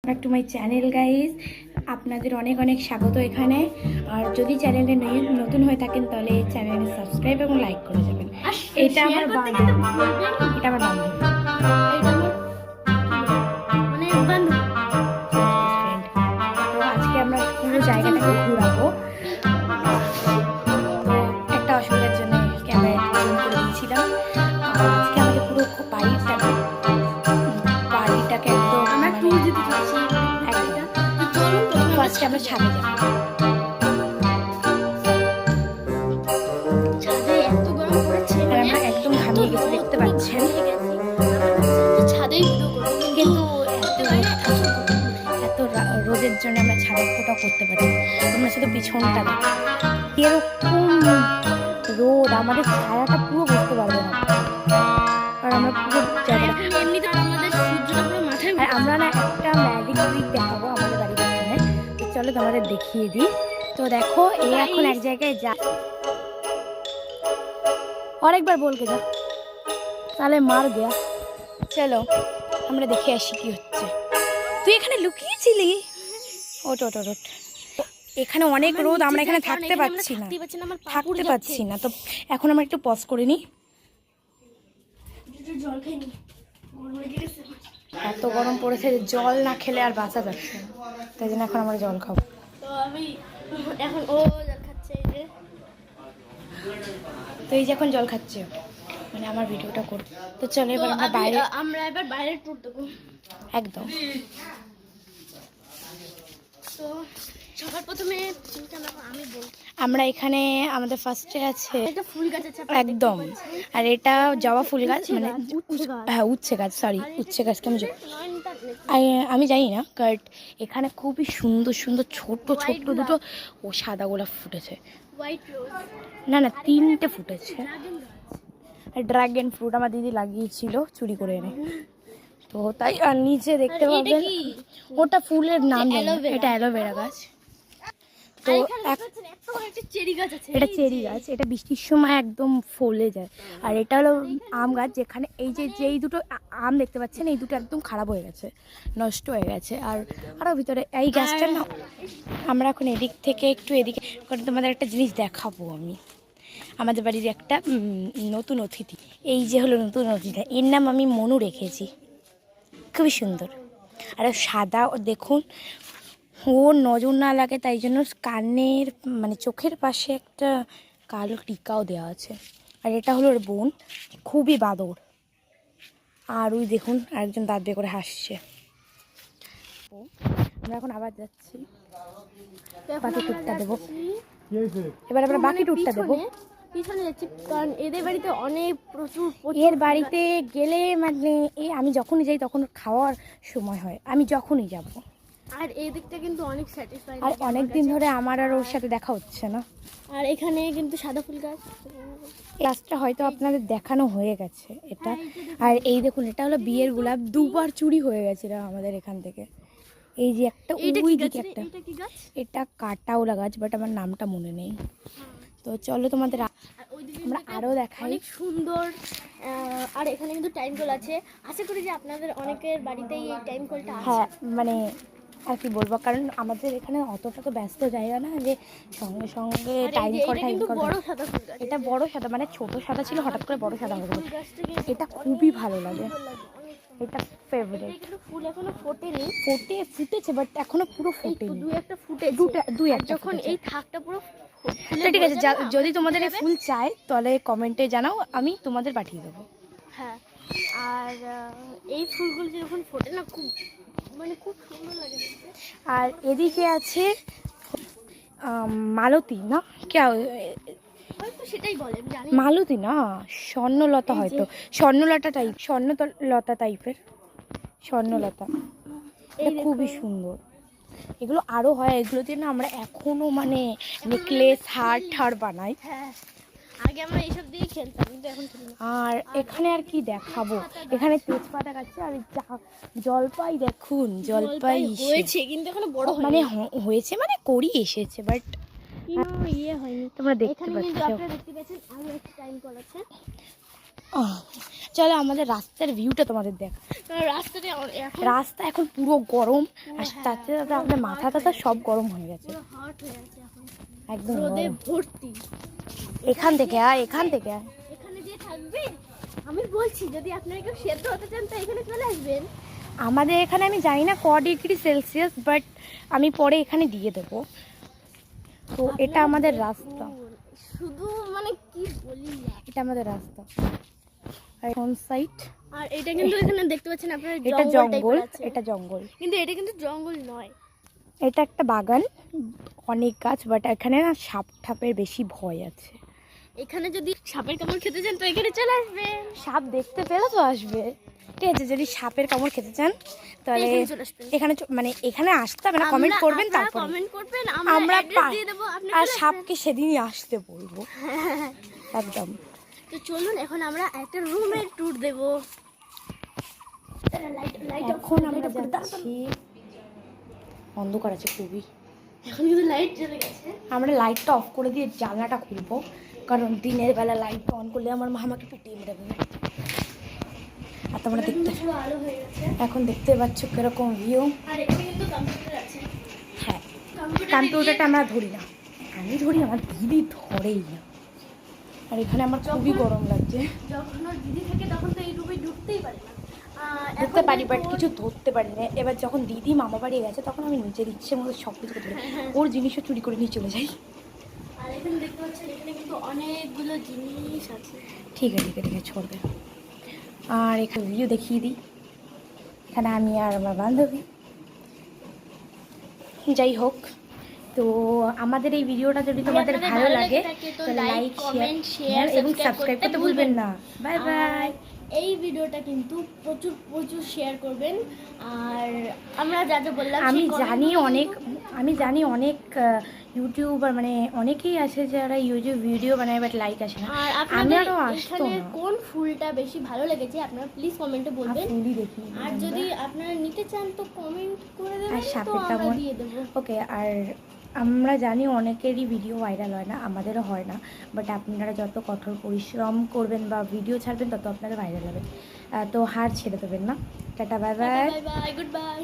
Back to my channel guys, আপনাদের অনেক অনেক স্বাগত এখানে। আর যদি চ্যানেলে নতুন হয়ে থাকেন তাহলে চ্যানেলে সাবস্ক্রাইব এবং লাইক করে যাবেন। এটা আমার বান্ধবী, এটা আমার বান্ধবী, তো আজকে আমরা পুরো জায়গাটাকে ঘুরাবো। তো একটা অসুবিধার জন্য ক্যামেরা জুম করে দিয়েছিলাম। আজকে আমাদের পুরো বাড়িটাকে একদম ফার্স্টে আমরা ছাদে যাবো। আর আমরা একদম ঘামিয়ে গেছি, দেখতে পাচ্ছেন। কিন্তু এত রোদের জন্য আমরা ছাদের ফোটাও করতে পারি। তোমরা শুধু পিছনটা দেখো, এরকম রোদ, আমাদের ছায়াটা পুরো বুঝতে পারবে না। আর আমরা পুরো আর আমরা না একটা ম্যাজিক ট্রিক দেখাবো আমাদের বাড়ির এখানে। তো চলো তোমাদের দেখিয়ে দিই। তো দেখো, এই এখন এক জায়গায় যা, और एक बार बोल के जा, তাহলে মার গয়া। চলো আমরা দেখে আসি কি হচ্ছে। তুই এখানে লুকিয়েছিলি? ওট ওট ওট। এখানে অনেক রোদ, আমরা এখানে থাকতে পারছি না, তো এখন আমরা একটু পজ করে নিই। এত গরম পড়েছে, জল না খেলে আর বাঁচা যাচ্ছে না, তাই জন্য এখন আমরা জল খাবো। তো আমি এখন ও জল খাচ্ছে, এই যে তো এই যে এখন জল খাচ্ছে, মানে আমার ভিডিওটা করব। তো চলো এবার আমরা এবার বাইরে ট্যুর দেবো একদম। তো সবার প্রথমে আমি বলছি, আমরা এখানে আমাদের ফার্স্টে আছে একটা ফুল গাছ আছে একদম, আর এটা জবা ফুল গাছ, মানে হ্যাঁ উচ্ছে গাছ, সরি উচ্ছে গাছকে আমি জানি না, বাট এখানে খুবই সুন্দর সুন্দর ছোট ছোট দুটো ও সাদা গোলাপ ফুটেছে। হোয়াইট রোজ, না তিনটে ফুটেছে। ড্রাগন ফ্রুট আমার দিদি লাগিয়েছিল চুরি করে এনে, তো তাই। আর নিচে দেখতে পাবেন ওটা ফুলের নাম জানি না, এটা অ্যালোভেরা গাছ। তো একটা চেরি গাছ আছে, এটা চেরি গাছ, এটা বৃষ্টির সময় একদম ফলে যায়। আর এটা হলো আম গাছ, যেখানে এই যেই দুটো আম দেখতে পাচ্ছেন, এই দুটো একদম খারাপ হয়ে গেছে, নষ্ট হয়ে গেছে। আর আরও ভিতরে এই গাছটা না, আমরা এখন এদিক থেকে একটু এদিকে করে তোমাদের একটা জিনিস দেখাবো। আমি আমাদের বাড়ির একটা নতুন অতিথি, এই যে হলো নতুন অতিথি, এর নাম আমি মনু রেখেছি, খুবই সুন্দর। আর সাদা দেখুন, ওর নজর না লাগে তাই জন্য কানের মানে চোখের পাশে একটা কালো টিকাও দেওয়া আছে। আর এটা হলো ওর বোন, খুবই বাদর। আর ওই দেখুন আরেকজন দাঁত বের করে হাসছে। আমরা এখন আবার যাচ্ছি, বাকি টুকটা দেবো এবার, আমরা বাকি টুকটা দেবো। পিছনে যাচ্ছি কারণ এদের বাড়িতে অনেক প্রচুর এর বাড়িতে গেলে মানে আমি যখনই যাই তখন খাওয়ার সময় হয়, আমি যখনই যাব। আর এই দিকটা কিন্তু অনেক স্যাটিসফাইড, আর অনেক দিন ধরে আমার আর ওর সাথে দেখা হচ্ছে না। আর এখানে কিন্তু সাদা ফুল গাছ, গাছটা হয়তো আপনাদের দেখানো হয়ে গেছে এটা। আর এই দেখুন, এটা হলো বিয়ের গোলাপ, দুবার চুরি হয়ে গেছিল আমাদের এখান থেকে। এই যে একটা ওই দিকে একটা, এটা কাটাওলা গাছ, বাট আমার নামটা মনে নেই। তো চলো তোমাদের আমরা আরও দেখাই, অনেক সুন্দর। আর এখানে কিন্তু টাইম কল আছে, আশা করি যে আপনাদের অনেকের বাড়িতেই এই টাইম কলটা আছে। হ্যাঁ মানে আর কি বলবো, কারণ আমাদের এখানে অতটা তো ব্যস্ত জায়গা না যে সঙ্গে সঙ্গে টাইম কল। এটা বড় সাদা, মানে ছোট সাদা ছিল, হঠাৎ করে বড় সাদা হয়ে গেল। এটা খুবই ভালো লাগে, এটা ফেভারিট। ফুল এখনো ফোটেনি, ফুটেছে বাট এখনো পুরো ফোটেনি, দুই একটা ফুটে, দুই একটা যখন এই থাকটা পুরো। ঠিক আছে, যদি তোমাদের এই ফুল চাই তাহলে কমেন্টে জানাও, আমি তোমাদের পাঠিয়ে দেবো। হ্যাঁ, আর এই ফুলগুলো যখন ফোটে না, খুব মানে খুব সুন্দর লাগে। আর এদিকে আছে মালতী, না কে সেটাই বলে, মালতী না স্বর্ণলতা, হয়তো স্বর্ণলতা টাইপের, স্বর্ণলতা। এটা খুবই সুন্দর। এগুলো আরও হয়, এগুলো দিয়ে না আমরা এখনো মানে নেকলেস হার বানাই। হ্যাঁ, আগে আমরা এইসব দিয়ে খেলতাম, কিন্তু এখন খেলি না। আর এখানে আর কি দেখাবো, এখানে তেজপাতা গাছে, আর জলপাই দেখুন, জলপাই হয়েছে কিন্তু এখনো বড় হয়নি, মানে হয়েছে মানে করি এসেছে, বাট ইয়ে হয়নি। তোমরা দেখতে এখানে কিন্তু পাচ্ছ, আপনারা দেখতে পাচ্ছেন আরো একটা টাইম কল আছে। চলো আমাদের রাস্তার ভিউটা তোমাদের দেখ। রাস্তাটা এখন রাস্তা এখন পুরো গরম, আর তাতে তাতে আমাদের মাথা টাথা সব গরম হয়ে গেছে, পুরো হট হয়ে আছে এখন, একদম রোদে গরম। ভর্তি। এখান থেকে এখান থেকে এখানে যে থাকবে, আমি বলছি যদি আপনারা কেউ সেদ্ধ হতে চান তো এখানে চলে আসবেন। আমাদের এখানে আমি জানি না ক ডিগ্রি সেলসিয়াস, বাট আমি পরে এখানে দিয়ে দেবো। তো এটা আমাদের রাস্তা, শুধু মানে কি বলি না। এটা আমাদের রাস্তা, আর কোন সাইড? আর এটা কিন্তু এখানে দেখতে পাচ্ছেন আপনারা এটা জঙ্গল জঙ্গল, টাইপের আছে। এটা জঙ্গল, কিন্তু এটা কিন্তু জঙ্গল নয়, এটা একটা বাগান, অনেক গাছ, বাট এখানে না সাপ ঠাপের বেশি ভয় আছে। এখানে যদি সাপের কামড় খেতে চান তো এখানে চলে আসবেন। সাপ দেখতে পেলে তো আসবে, ঠিক আছে? যদি সাপের কামড় খেতে চান তাহলে এখানে চলে আসবেন। এখানে মানে এখানে আসতে হবে না, কমেন্ট করবেন, তারপর কমেন্ট করবেন, আমরা আমরা অ্যাড্রেস দিয়ে দেব, আপনি আর চলে আসবেন। সাপকে সেদিনই আসতে বলবো একদম। তো চলুন এখন আমরা একটা রুমের ট্যুর দেব। এখন আমরা যাচ্ছি, অন্ধকার আছে খুবই, এখন কিন্তু লাইট জ্বলে গেছে। আমরা লাইটটা অফ করে দিয়ে জানলাটা খুলবো, কারণ দিনের বেলা লাইট অন করলে আমার মা আমাকে পিটিয়ে মেরে দেবে। আর তোমরা দেখতে, পুরো আলো হয়ে গেছে। এখন দেখতে পাচ্ছ কিরকম ভিউ। আর এখানে কিন্তু কম্পিউটার আছে। হ্যাঁ, কম্পিউটারটা আমরা ধরি না, আমি ধরি, আমার দিদি ধরেই না। আর এখানে আমার খুবই গরম লাগছে। যখন ওর দিদি থাকে তখন তো এই রুমে ঢুকতেই পারে না। ধরতে পারি, বাট কিছু ধরতে পারি না। এবার যখন দিদি মামা বাড়ি গেছে তখন আমি নিজের ইচ্ছে মতো সব কিছু করতে পারি, ওর জিনিসও চুরি করে নিয়ে চলে যাই। আর এখানে দেখতে পাচ্ছেন এখানে কিন্তু অনেকগুলো জিনিস আছে। ঠিক আছে ঠিক আছে ঠিক আছে, ছড়বে। আর এখানে ভিউ দেখিয়ে দিই, এখানে আমি আর আমার বান্ধবী। যাই হোক, তো আমাদের এই ভিডিওটা যদি তোমাদের আপনাদের ভালো লাগে থাকে তো তাহলে লাইক, কমেন্ট, শেয়ার এবং সাবস্ক্রাইব করতে ভুলবেন না। Bye bye. এই ভিডিওটা কিন্তু প্রচুর প্রচুর শেয়ার করবেন। আর আমরা যা যা বললাম আমি সেই জানি comment অনেক, আমি জানি অনেক ইউটিউবার মানে অনেকেই আছে যারা ইউটিউব ভিডিও বানায় বাট লাইক আসে না। আর আপনাদের আমারও আসতো এখানে না, কোন ফুলটা বেশি ভালো লেগেছে আপনারা প্লিজ কমেন্টে বলবেন। ফুলই দেখি। আর যদি আপনারা নিতে চান তো কমেন্ট করে আর দেবেন, তো সাপের আমরা কামড়, দিয়ে দেবো। ওকে। আর আমরা জানি অনেকেরই ভিডিও ভাইরাল হয় না, আমাদেরও হয় না, বাট আপনারা যত কঠোর পরিশ্রম করবেন বা ভিডিও ছাড়বেন তত আপনাদের ভাইরাল হবে। তো হার ছেড়ে দেবেন না। Tata, bye bye. Bye bye, good bye.